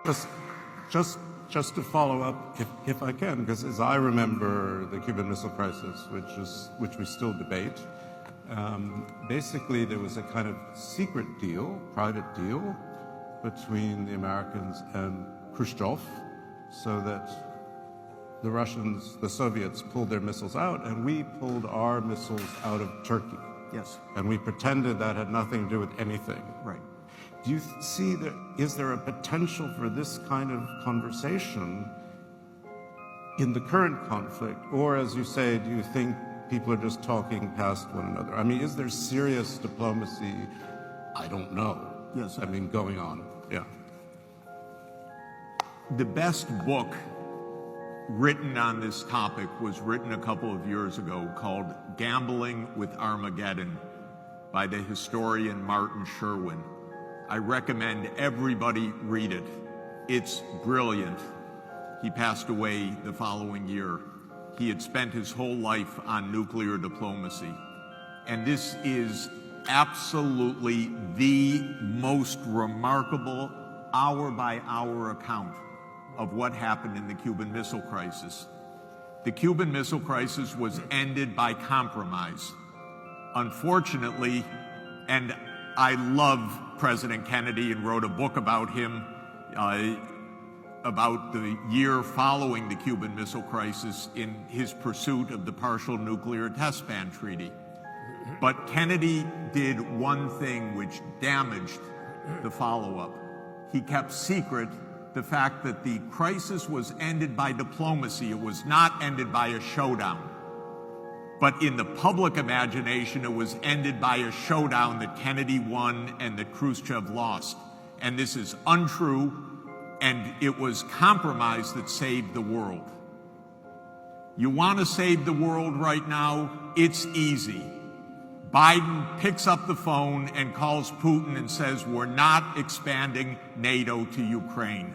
Just, just to follow up, if I can, because as I remember the Cuban Missile Crisis, which we still debate, basically there was a kind of secret deal, private deal, between the Americans and Khrushchev, so that the Russians, the Soviets, pulled their missiles out, and we pulled our missiles out of Turkey. Yes. And we pretended that had nothing to do with anything. Right. Do you see that, is there a potential for this kind of conversation in the current conflict? Or, as you say, do you think people are just talking past one another? I mean, is there serious diplomacy? I don't know. Yes. I mean, going on. Yeah. The best book written on this topic was written a couple of years ago called Gambling with Armageddon by the historian Martin Sherwin. I recommend everybody read it. It's brilliant. He passed away the following year. He had spent his whole life on nuclear diplomacy. And this is absolutely the most remarkable hour-by-hour account of what happened in the Cuban Missile Crisis. The Cuban Missile Crisis was ended by compromise. Unfortunately, and I love President Kennedy and wrote a book about him about the year following the Cuban Missile Crisis in his pursuit of the Partial Nuclear Test Ban Treaty. But Kennedy did one thing which damaged the follow-up. He kept secret the fact that the crisis was ended by diplomacy. It was not ended by a showdown. But in the public imagination, it was ended by a showdown that Kennedy won and that Khrushchev lost. And this is untrue, and it was compromise that saved the world. You want to save the world right now? It's easy. Biden picks up the phone and calls Putin and says, we're not expanding NATO to Ukraine.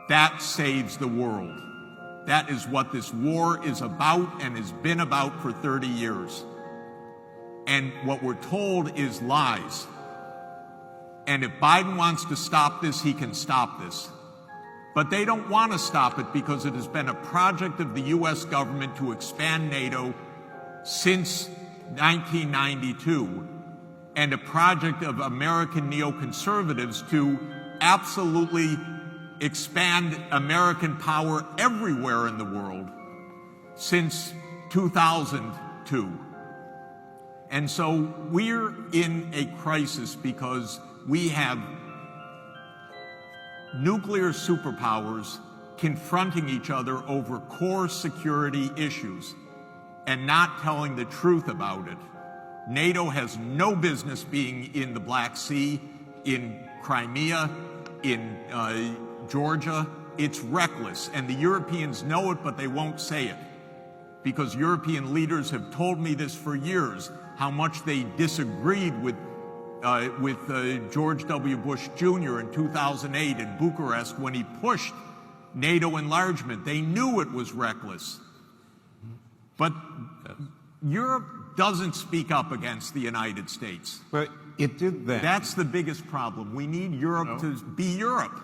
That saves the world. That is what this war is about and has been about for 30 years. And what we're told is lies. And if Biden wants to stop this, he can stop this. But they don't want to stop it because it has been a project of the U.S. government to expand NATO since 1992, and a project of American neoconservatives to absolutely expand American power everywhere in the world since 2002. And so we're in a crisis because we have nuclear superpowers confronting each other over core security issues and not telling the truth about it. NATO has no business being in the Black Sea, in Crimea, in Georgia. It's reckless, and the Europeans know it, but they won't say it. Because European leaders have told me this for years, how much they disagreed with George W. Bush Jr. in 2008 in Bucharest when he pushed NATO enlargement. They knew it was reckless. But Europe doesn't speak up against the United States. But it did then. That's the biggest problem. We need Europe to be Europe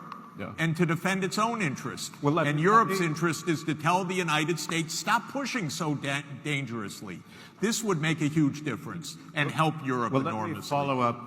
and to defend its own interest. Well, and Europe's interest is to tell the United States, stop pushing so dangerously. This would make a huge difference and help Europe enormously. Let me follow up.